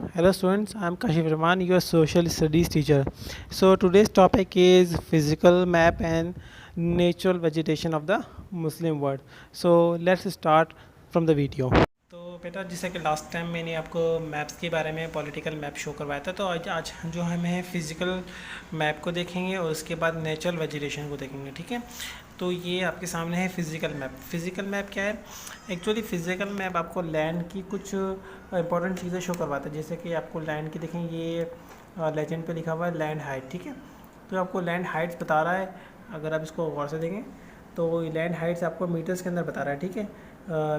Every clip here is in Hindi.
Hello students, I am Kashif Rahman, your social studies teacher. So today's topic is physical map and natural vegetation of the Muslim world. So let's start from the video. तो बेटा जैसे कि लास्ट टाइम मैंने आपको मैप्स के बारे में पॉलिटिकल मैप शो करवाया था, तो आज जो हम है फिज़िकल मैप को देखेंगे और उसके बाद नेचुरल वेजिटेशन को देखेंगे। ठीक है, तो ये आपके सामने है फिज़िकल मैप। फिज़िकल मैप क्या है? एक्चुअली फ़िज़िकल मैप आपको लैंड की कुछ इंपॉर्टेंट चीज़ें शो करवाता है। जैसे कि आपको लैंड की देखें, ये लेजेंड पे लिखा हुआ है लैंड हाइट। ठीक है, तो आपको लैंड हाइट्स बता रहा है। अगर आप इसको गौर से देखें तो लैंड हाइट्स आपको मीटर्स के अंदर बता रहा है। ठीक है,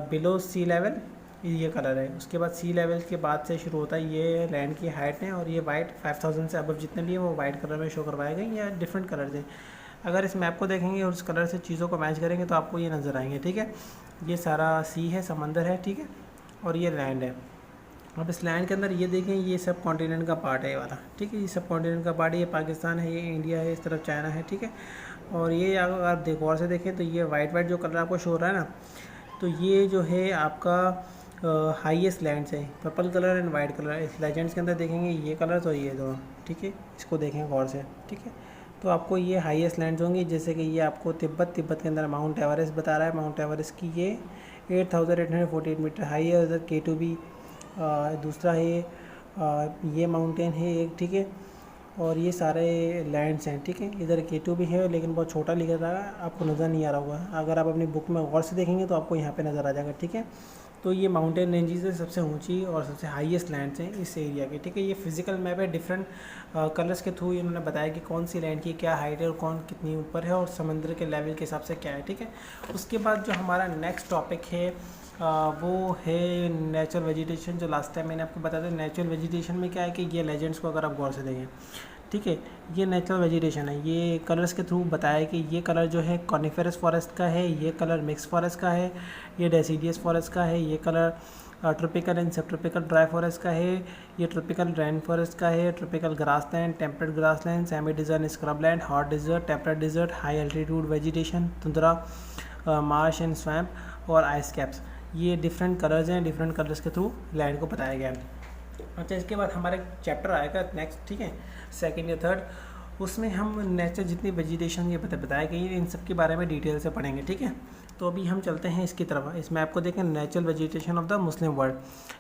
बिलो सी लेवल ये कलर है। उसके बाद सी लेवल के बाद से शुरू होता है, ये लैंड की हाइट है। और ये वाइट 5000 से अबव जितने भी हैं वो वाइट कलर में शो करवाए गए या डिफरेंट कलर हैं। अगर इस मैप को देखेंगे और उस कलर से चीज़ों को मैच करेंगे तो आपको ये नज़र आएंगे। ठीक है, ये सारा सी है, समंदर है। ठीक है, और ये लैंड है। अब इस लैंड के अंदर ये देखें, ये सब कॉन्टिनेंट का पार्ट है ये वाला। ठीक है, ये सब कॉन्टिनेंट का पार्ट है। ये पाकिस्तान है, ये इंडिया है, इस तरफ चाइना है। ठीक है, और ये अगर आप गौर से देखें तो ये वाइट वाइट जो कलर आपको शो हो रहा है ना, तो ये जो है आपका हाईएस्ट लैंड्स है, purple colour and white colour. इस लेजेंड्स के अंदर देखेंगे ये कलर तो ये दोनों। ठीक है, इसको देखें गौर से। ठीक है, तो आपको ये हाईएस्ट लैंड्स होंगी। जैसे कि ये आपको तिब्बत के अंदर माउंट एवरेस्ट बता रहा है। माउंट एवरेस्ट की ये 8848 मीटर हाई है। उधर K2B दूसरा है, ये माउंटेन है एक। ठीक है, और ये सारे लैंड्स हैं। ठीक है, इधर K2B है लेकिन बहुत छोटा लिखा था, आपको नज़र नहीं आ रहा होगा। अगर आप अपनी बुक में गौर से देखेंगे तो आपको यहाँ पे नज़र आ जाएगा। ठीक है, तो ये माउंटेन रेंजेस है, सबसे ऊंची और सबसे हाईएस्ट लैंड्स हैं इस एरिया के। ठीक है, ये फिजिकल मैप है। डिफरेंट कलर्स के थ्रू इन्होंने बताया कि कौन सी लैंड की क्या हाइट है और कौन कितनी ऊपर है और समंदर के लेवल के हिसाब से क्या है। ठीक है, उसके बाद जो हमारा नेक्स्ट टॉपिक है वो है नेचुरल वेजिटेशन। जो लास्ट टाइम मैंने आपको बताया था, नेचुरल वेजिटेशन में क्या है कि ये लेजेंड्स को अगर आप गौर से देखें, ठीक है, ये नेचुरल वेजिटेशन है। ये कलर्स के थ्रू बताया कि ये कलर जो है कॉनिफेरस फॉरेस्ट का है, ये कलर मिक्स फॉरेस्ट का है, ये डेसीडियस फॉरेस्ट का है, ये colour tropical and subtropical dry forest का है, ये ट्रॉपिकल रेन फॉरेस्ट का है, tropical grassland, temperate grassland, semi desert scrubland, hot desert, temperate desert, high altitude vegetation, tundra, marsh and swamp और आइस कैप्स। ये डिफरेंट कलर्स हैं। डिफरेंट कलर्स के थ्रू लैंड को बताया गया है। अच्छा, इसके बाद हमारा चैप्टर आएगा नेक्स्ट। ठीक है, सेकंड या थर्ड, उसमें हम नेचर जितनी वेजिटेशन ये बताया गई इन सब के बारे में डिटेल से पढ़ेंगे। ठीक है, तो अभी हम चलते हैं इसकी तरफ। इस मैप को देखें, natural vegetation of the Muslim world.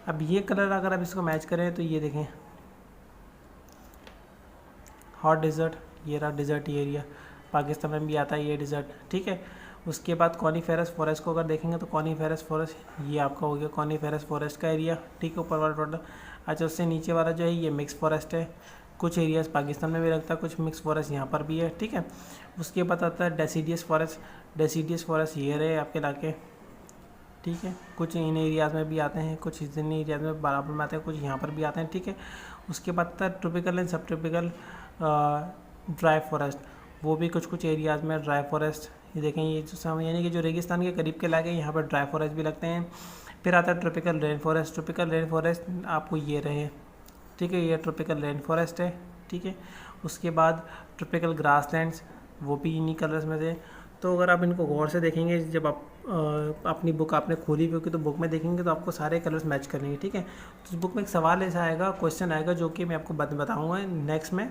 अब ये कलर अगर आप इसको मैच करें तो ये देखें, हॉट डिज़र्ट, ये रहा डिज़र्ट एरिया, पाकिस्तान में भी आता है ये डिज़र्ट। ठीक है, उसके बाद कॉनीफेरस फॉरेस्ट को अगर देखेंगे तो कॉनीफेरस फॉरेस्ट ये आपका हो गया कॉनीफेरस फॉरेस्ट का एरिया। ठीक है, ऊपर वाला टोटल। अच्छा, उससे नीचे वाला जो है ये मिक्स फॉरेस्ट है। कुछ एरियाज़ पाकिस्तान में भी लगता है, कुछ मिक्स फॉरेस्ट यहाँ पर भी है। ठीक है, उसके बाद आता है डेसीडियस फॉरेस्ट। डेसीडियस फॉरेस्ट ये रहे आपके इलाके। ठीक है, कुछ इन एरियाज़ में भी आते हैं, कुछ इन एरियाज़ में बराबर में आते हैं, कुछ यहाँ पर भी आते हैं। ठीक है, उसके बाद आता है tropical and subtropical dry forest. वो भी कुछ कुछ एरियाज़ में ड्राई फॉरेस्ट, ये देखें, ये जो यानी कि जो रेगिस्तान के करीब के इलाके हैं यहाँ पर ड्राई फॉरेस्ट भी लगते हैं। फिर आता है tropical rain forest. Tropical rain forest आपको ये रहे। ठीक है, ये ट्रॉपिकल रेन फॉरेस्ट है। ठीक है, उसके बाद ट्रॉपिकल ग्रास लैंड्स, वो भी इन्हीं कलर्स में से। तो अगर आप इनको गौर से देखेंगे, जब आप अपनी बुक आपने खोली हुई होगी तो बुक में देखेंगे तो आपको सारे कलर्स मैच करेंगे। ठीक है, तो उस बुक में एक सवाल ऐसा आएगा, क्वेश्चन आएगा, जो कि मैं आपको बताऊँगा नेक्स्ट में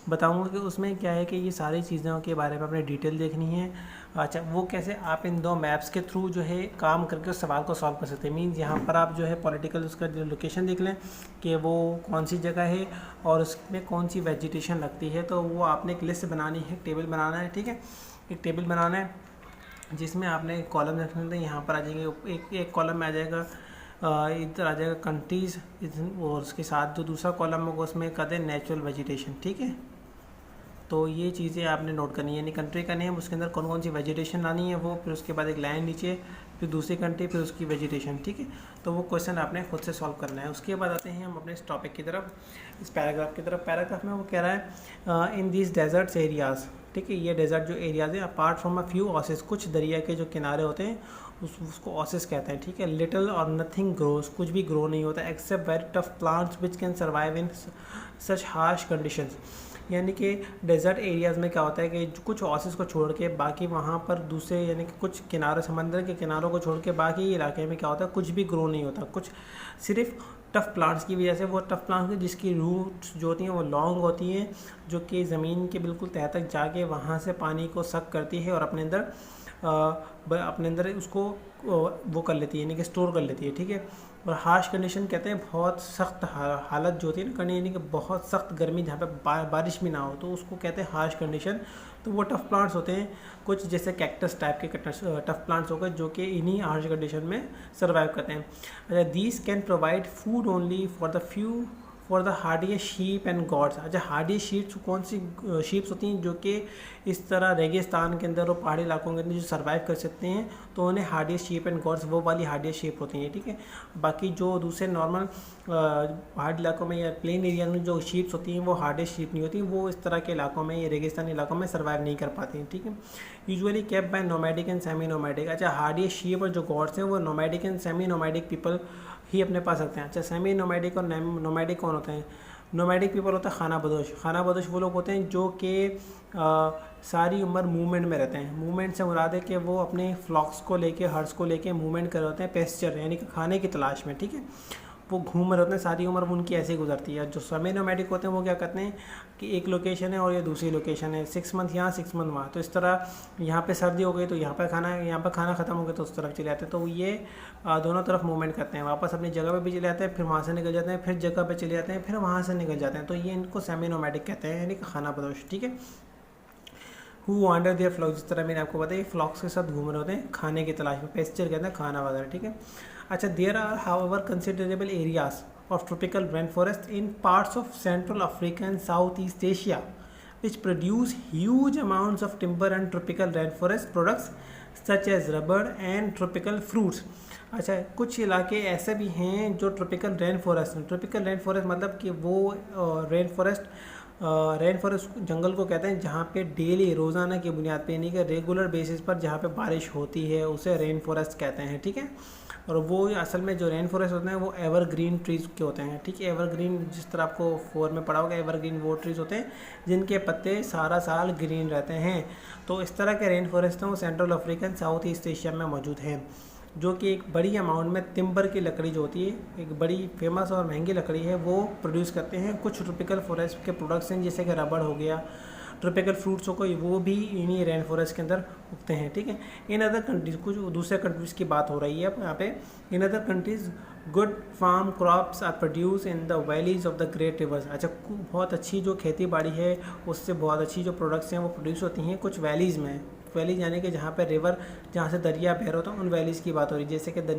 बताऊंगा कि उसमें क्या है कि ये सारी चीज़ों के बारे में आपने डिटेल देखनी है। अच्छा, वो कैसे आप इन दो मैप्स के थ्रू जो है काम करके उस सवाल को सॉल्व कर सकते हैं। मीन्स यहाँ पर आप जो है पॉलिटिकल उसका जो लोकेशन देख लें कि वो कौन सी जगह है और उसमें कौन सी वेजिटेशन लगती है। तो वो आपने एक लिस्ट बनानी है, एक टेबल बनाना है। ठीक है, एक टेबल बनाना है जिसमें आपने कॉलम रखने थे। यहाँ पर आ जाएंगे, एक कॉलम में आ जाएगा, इधर आ जाएगा कंट्रीज़, और उसके साथ जो दूसरा कॉलम होगा उसमें कहते हैं नेचुरल वेजिटेशन। ठीक है, तो ये चीज़ें आपने नोट करनी है, यानी कंट्री का नेम, उसके अंदर कौन कौन सी वेजिटेशन लानी है वो, फिर उसके बाद एक लाइन नीचे, फिर दूसरी कंट्री, फिर उसकी वेजिटेशन। ठीक है, तो वो क्वेश्चन आपने खुद से सॉल्व करना है। उसके बाद आते हैं हम अपने इस टॉपिक की तरफ, इस पैराग्राफ की तरफ। पैराग्राफ में वो कह रहा है इन दिस डेजर्ट्स एरियाज़। ठीक है, ये डेजर्ट जो एरियाज़ है, अपार्ट फ्रॉम अ फ्यू ऑसेस, कुछ दरिया के जो किनारे होते हैं उसको ऑसेस कहते हैं। ठीक है, लिटिल और नथिंग ग्रोस, कुछ भी ग्रो नहीं होता, except very tough plants which can survive in such harsh conditions. यानी कि डेजर्ट एरियाज़ में क्या होता है कि कुछ ऑसेस को छोड़ के बाकी वहाँ पर दूसरे, यानी कि कुछ किनारे, समंदर के किनारों को छोड़ के बाकी इलाके में क्या होता है, कुछ भी ग्रो नहीं होता। कुछ सिर्फ टफ़ प्लांट्स की वजह से, वो टफ़ प्लांट्स जिसकी रूट्स जो होती हैं वो लॉन्ग होती हैं, जो कि ज़मीन के बिल्कुल तह तक जाके वहाँ से पानी को सक करती है और अपने अंदर उसको वो कर लेती है, यानी कि स्टोर कर लेती है, ठीक है। और हार्श कंडीशन कहते हैं बहुत सख्त हालत जो होती है ना करनी, यानी कि बहुत सख्त गर्मी जहाँ पे बारिश भी ना हो, तो उसको कहते हैं हार्श कंडीशन। तो वो टफ़ प्लांट्स होते हैं कुछ, जैसे कैक्टस टाइप के टफ़ प्लांट्स हो गए, जो कि इन्हीं हार्श कंडीशन में सर्वाइव करते हैं। अच्छा, these can provide food only for the hardiest sheep and goats. अच्छा, हार्डिएस्ट शीप्स कौन सी शीप्स होती हैं जो कि इस तरह रेगिस्तान के अंदर और पहाड़ी इलाकों के अंदर जो सर्वाइव कर सकते हैं, तो उन्हें हार्डिएस्ट शीप एंड गॉड्स, वो वाली हार्डिएस्ट शीप होती हैं, ठीक है। बाकी जो दूसरे नॉर्मल पहाड़ी इलाकों में या प्लेन एरिया में जो शीप्स होती हैं वो हार्डिएस्ट शीप नहीं होती, वो इस तरह के इलाकों में या रेगिस्तानी इलाकों में सर्वाइव नहीं कर पाती हैं, ठीक है। Usually kept by nomadic and semi nomadic. अच्छा, हार्डिएस्ट शीप और जो गॉड्स हैं वो nomadic and semi nomadic people ही अपने पास रखते हैं। अच्छा, सेमी नोमैडिक और नोमैडिक कौन होते हैं? नोमैडिक पीपल होता है खाना बदोश। खाना बदोश वो लोग होते हैं जो कि सारी उम्र मूवमेंट में रहते हैं। मूवमेंट से मुराद है कि वो अपने फ्लॉक्स को लेके, हर्ड्स को लेके मूवमेंट कर रहे होते हैं, पेस्चर यानी कि खाने की तलाश में, ठीक है। वो घूम रहे होते हैं, सारी उम्र उनकी ऐसे ही गुजरती है। जो सेमी नोमैडिक होते हैं वो क्या करते हैं कि एक लोकेशन है और ये दूसरी लोकेशन है, 6 मंथ यहाँ 6 मंथ वहाँ, तो इस तरह यहाँ पे सर्दी हो गई तो यहाँ पर खाना ख़त्म हो गया तो उस तरफ चले जाते हैं। तो ये दोनों तरफ मूवमेंट करते हैं, वापस अपनी जगह पे भी चले जाते हैं, फिर वहाँ से निकल जाते हैं, फिर जगह पे चले जाते हैं, फिर वहाँ से निकल जाते हैं। तो ये इनको सेमी नोमैडिक कहते हैं, यानी कि खाना बदोश, ठीक है। हु वांडर देयर फ्लॉक्स, जिस तरह मैंने आपको बताया फ्लॉक्स के साथ घूम रहे होते हैं खाने की तलाश में, पेस्चर कहते हैं खाना वगैरह, ठीक है। अच्छा, there are however considerable areas of tropical rain forest in parts of central Africa and Southeast Asia which produce huge amounts of timber and tropical rainforest products such as rubber and tropical fruits। अच्छा, कुछ इलाके ऐसे भी हैं जो ट्रॉपिकल रेन फॉरेस्ट मतलब कि वो रेन फॉरेस्ट जंगल को कहते हैं जहाँ पे डेली रोज़ाना की बुनियाद पे, यानी कि रेगुलर बेसिस पर जहाँ पे बारिश होती है उसे रेन फॉरेस्ट कहते हैं, ठीक है। और वो असल में जो रेन फॉरेस्ट होते हैं वो एवरग्रीन ट्रीज़ के होते हैं, ठीक है। एवरग्रीन जिस तरह आपको 4 में पढ़ा होगा, एवरग्रीन वो ट्रीज़ होते हैं जिनके पत्ते सारा साल ग्रीन रहते हैं। तो इस तरह के रेन फॉरेस्ट हैं वो central Africa south east Asia में मौजूद हैं, जो कि एक बड़ी अमाउंट में तिम्बर की लकड़ी जो होती है, एक बड़ी फेमस और महंगी लकड़ी है, वो प्रोड्यूस करते हैं। कुछ ट्रॉपिकल फॉरेस्ट के प्रोडक्ट्स हैं जैसे कि रबड़ हो गया, ट्रॉपिकल फ्रूट्स हो कोई, वो भी इन्हीं रेन फॉरेस्ट के अंदर उगते हैं, ठीक है। इन अदर कंट्रीज़, कुछ दूसरे कंट्रीज़ की बात हो रही है यहाँ पे। In other countries good farm crops are produce in the valleys of the great rivers. अच्छा, बहुत अच्छी जो खेती बाड़ी है उससे बहुत अच्छी जो प्रोडक्ट्स हैं वो प्रोड्यूस होती हैं कुछ वैलीज़ में। वैलीज यानी कि जहाँ पे रिवर, जहाँ से दरिया बह रहा होता है, उन वैलीज़ की बात हो रही है, जैसे कि द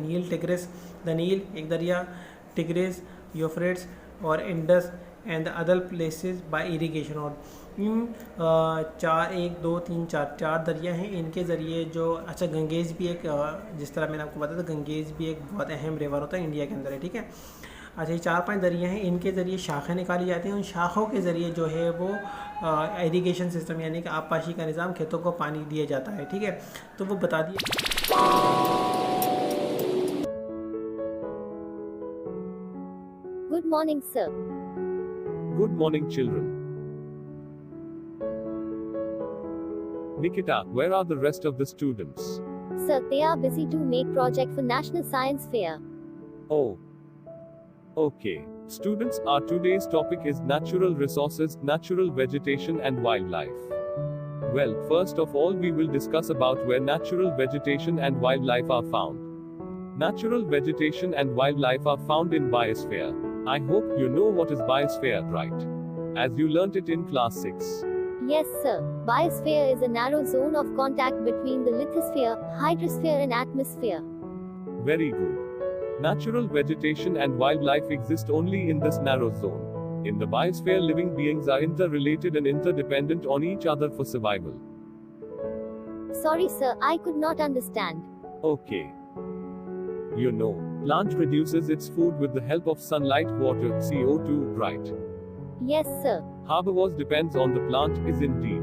नील एक दरिया, टिग्रिस, यूफ्रेट्स और Indus and the other places by irrigation. और इन 4 दरिया हैं, इनके ज़रिए जो, अच्छा गंगेज भी एक, जिस तरह मैंने आपको बताया था गंगेज भी एक बहुत अहम रिवर होता है इंडिया के अंदर है, ठीक है। अच्छा, ये 4-5 दरिया हैं, इनके ज़रिए शाखें निकाली जाती हैं, उन शाखों के ज़रिए जो है वो इरिगेशन सिस्टम यानी कि आबपाशी का निज़ाम, खेतों को पानी दिया जाता है, ठीक है। तो वो बता दिए। Good morning, sir. Good morning, children. Nikita, where are the rest of the students? Sir, they are busy to make project for National Science Fair. Oh. Okay. Students, our today's topic is natural resources, natural vegetation and wildlife. Well, first of all we will discuss about where natural vegetation and wildlife are found. Natural vegetation and wildlife are found in biosphere. I hope you know what is biosphere, right? As you learnt it in class 6. Yes, sir. Biosphere is a narrow zone of contact between the lithosphere, hydrosphere and atmosphere. Very good. Natural vegetation and wildlife exist only in this narrow zone. In the biosphere, living beings are interrelated and interdependent on each other for survival. Sorry, sir, I could not understand. Okay. You know, plant produces its food with the help of sunlight, water, CO2, right? Yes, sir. Herbivores depends on the plant, is indeed.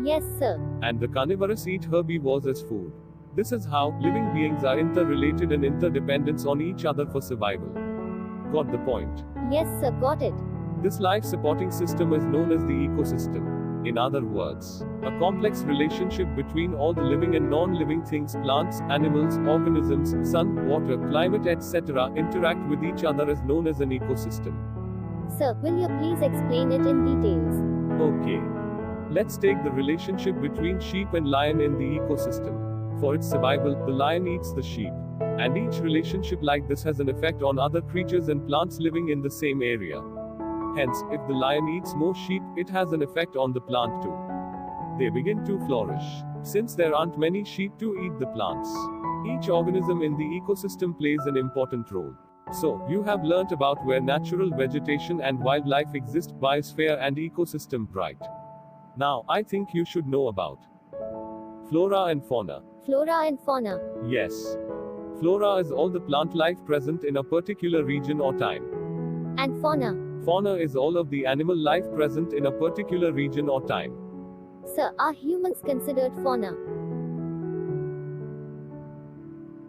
Yes, sir. And the carnivorous eat herbivores as food. This is how living beings are interrelated and interdependent on each other for survival. Got the point? Yes, sir, got it. This life supporting system is known as the ecosystem. In other words, a complex relationship between all the living and non-living things, plants, animals, organisms, sun, water, climate, etc. interact with each other is known as an ecosystem. Sir, will you please explain it in details? Okay. Let's take the relationship between sheep and lion in the ecosystem. For its survival, the lion eats the sheep. And each relationship like this has an effect on other creatures and plants living in the same area. Hence, if the lion eats more sheep, it has an effect on the plant too. They begin to flourish. Since there aren't many sheep to eat the plants, each organism in the ecosystem plays an important role. So, you have learnt about where natural vegetation and wildlife exist, biosphere and ecosystem, right? Now, I think you should know about flora and fauna. Flora and fauna. Yes. Flora is all the plant life present in a particular region or time. And fauna. Fauna is all of the animal life present in a particular region or time. Sir, are humans considered fauna?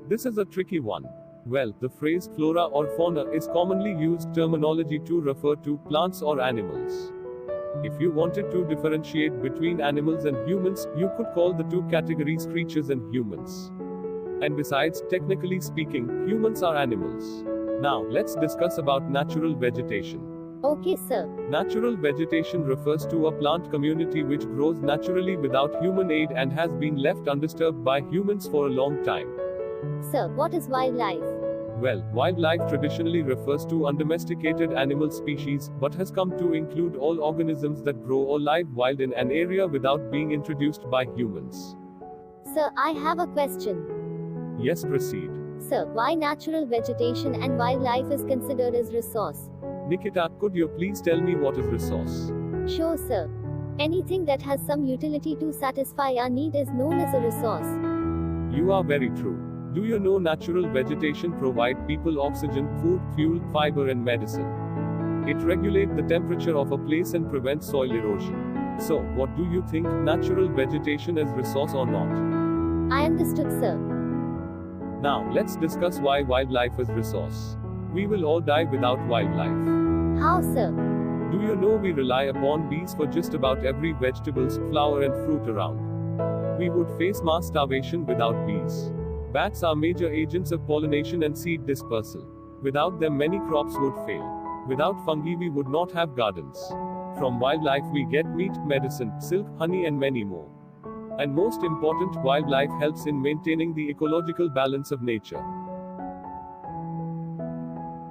This is a tricky one. Well, the phrase flora or fauna is commonly used terminology to refer to plants or animals. If you wanted to differentiate between animals and humans, you could call the two categories creatures and humans. And besides, technically speaking, humans are animals. Now, let's discuss about natural vegetation. Okay, sir. Natural vegetation refers to a plant community which grows naturally without human aid and has been left undisturbed by humans for a long time. Sir, what is wildlife? Well, wildlife traditionally refers to undomesticated animal species, but has come to include all organisms that grow or live wild in an area without being introduced by humans. Sir, I have a question. Yes, proceed. Sir, why natural vegetation and wildlife is considered as resource? Nikita, could you please tell me what is resource? Sure, sir. Anything that has some utility to satisfy our need is known as a resource. You are very true. Do you know natural vegetation provide people oxygen, food, fuel, fiber and medicine? It regulates the temperature of a place and prevents soil erosion. So, what do you think, natural vegetation is resource or not? I understood, sir. Now, let's discuss why wildlife is resource. We will all die without wildlife. How, sir? Do you know we rely upon bees for just about every vegetables, flower and fruit around? We would face mass starvation without bees. Bats are major agents of pollination and seed dispersal. Without them many crops would fail. Without fungi we would not have gardens. From wildlife we get meat, medicine, silk, honey and many more. And most important, wildlife helps in maintaining the ecological balance of nature.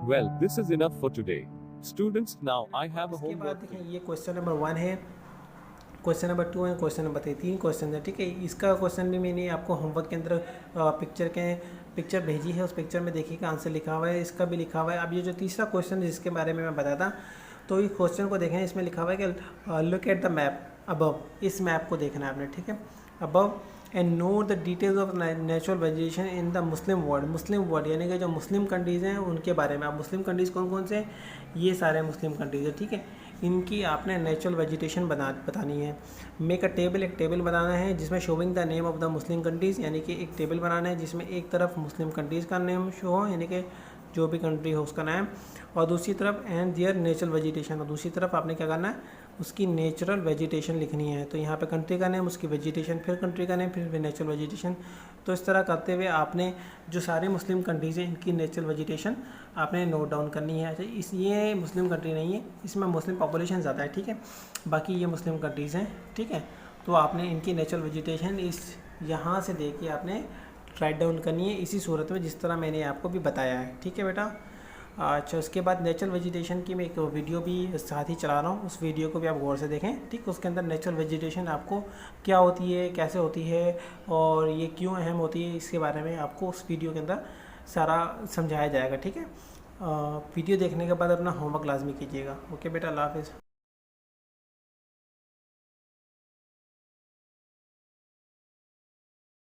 Well, this is enough for today. Students, now I have a इसके बाद homework. देखें ये क्वेश्चन नंबर 1 है, क्वेश्चन नंबर 2 है, क्वेश्चन नंबर 3, 3 क्वेश्चन है, ठीक है। इसका क्वेश्चन भी मैंने आपको होमवर्क के अंदर पिक्चर भेजी है, उस पिक्चर में देखिएगा आंसर लिखा हुआ है, इसका भी लिखा हुआ है। अब ये जो तीसरा क्वेश्चन है जिसके बारे में मैं बताया था, तो इस क्वेश्चन को देखें, इसमें लिखा हुआ है कि look at the map above, इस मैप को देखना है आपने, ठीक है, above and know the details of natural vegetation in the Muslim world यानी कि जो मुस्लिम कंट्रीज़ हैं उनके बारे में। अब मुस्लिम कंट्रीज़ कौन कौन से हैं, ये सारे मुस्लिम कंट्रीज़ हैं, ठीक है। इनकी आपने नेचुरल वेजिटेशन बतानी है। मेक अ टेबल, एक टेबल बनाना है जिसमें showing the name of the Muslim countries, यानी कि एक टेबल बनाना है जिसमें एक तरफ मुस्लिम कंट्रीज़ का नेम शो हो, यानी कि जो भी कंट्री हो उसका नाम, और दूसरी तरफ एंड देयर नेचुरल वेजिटेशन, और दूसरी तरफ आपने क्या करना है, उसकी नेचुरल वेजिटेशन लिखनी है। तो यहाँ पे कंट्री का नेम, उसकी वेजिटेशन, फिर कंट्री का नेम, फिर नेचुरल वेजिटेशन। तो इस तरह करते हुए आपने जो सारे मुस्लिम कंट्रीज़ हैं इनकी नेचुरल वेजिटेशन आपने नोट डाउन करनी है। ये मुस्लिम कंट्री नहीं है, इसमें मुस्लिम पॉपुलेशन ज़्यादा है, ठीक है, बाकी ये मुस्लिम कंट्रीज़ हैं, ठीक है। तो आपने इनकी नेचुरल वेजिटेशन इस यहाँ से देख के आपने राइट डाउन करनी है इसी सूरत में जिस तरह मैंने आपको भी बताया है, ठीक है बेटा। अच्छा, उसके बाद नेचुरल वेजिटेशन की मैं एक वीडियो भी साथ ही चला रहा हूँ, उस वीडियो को भी आप गौर से देखें, ठीक। उसके अंदर नेचुरल वेजिटेशन आपको क्या होती है, कैसे होती है और ये क्यों अहम होती है, इसके बारे में आपको उस वीडियो के अंदर सारा समझाया जाएगा, ठीक है। वीडियो देखने के बाद अपना होमवर्क लाजमी कीजिएगा। ओके बेटा, अल्लाह हाफ़िज़।